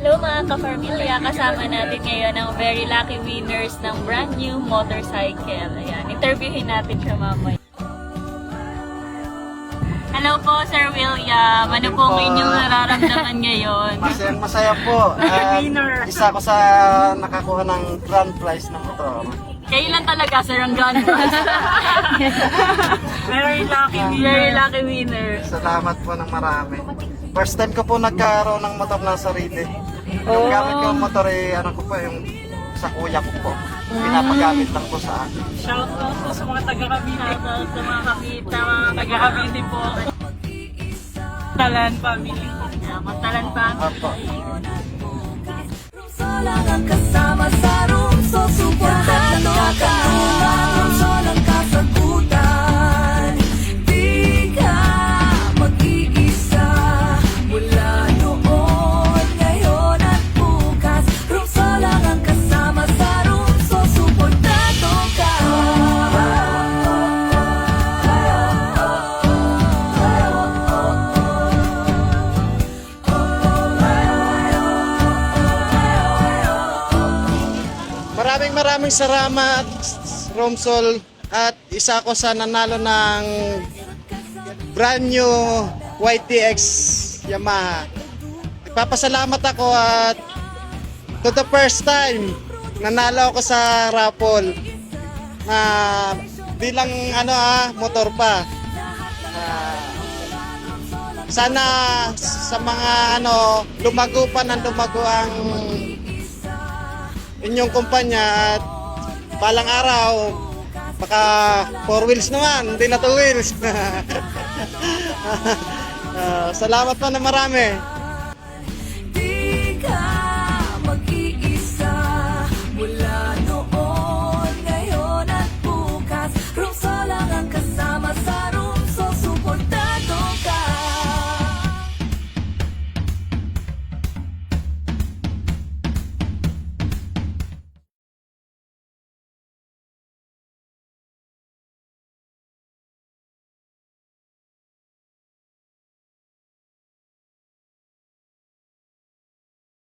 Hello mga ka-Farmilya, kasama natin ngayon ang very lucky winners ng brand new motorcycle. Ayan, interviewin natin siya mamaya. Hello po Sir William, ano po ang inyong nararamdaman ngayon? Masaya po. Isa ko sa nakakuha ng grand prize ng motor. Kailan talaga Sir ang grand prize? Very lucky winner. Salamat po ng marami. First time ko po nagkaroon ng motor na sarili. Yung gamit ko ng motor ano ko po yung sa kuya ko po. Pinapagamit lang po sa akin. Shout out po sa mga taga-Cavite, sa mga Cavite, mga taga-Cavite po. Talan family. Talan family. Opo. Solang ang kasama sa room, so suportado ka. Solang kasagutan, di ka mag-iisa. Mula noon, ngayon at bukas. Room solang ang kasama sa room, so suportado ka. Maraming salamat, Romsol, at isa ko sa nanalo ng brand new YTX Yamaha. Nagpapasalamat ako at to the first time nanalo ako sa raffle na bilang motor pa. Sana sa mga lumago pa ng lumago ang inyong kumpanya at balang araw baka 4 wheels naman, hindi na 2 wheels. Salamat pa na marami.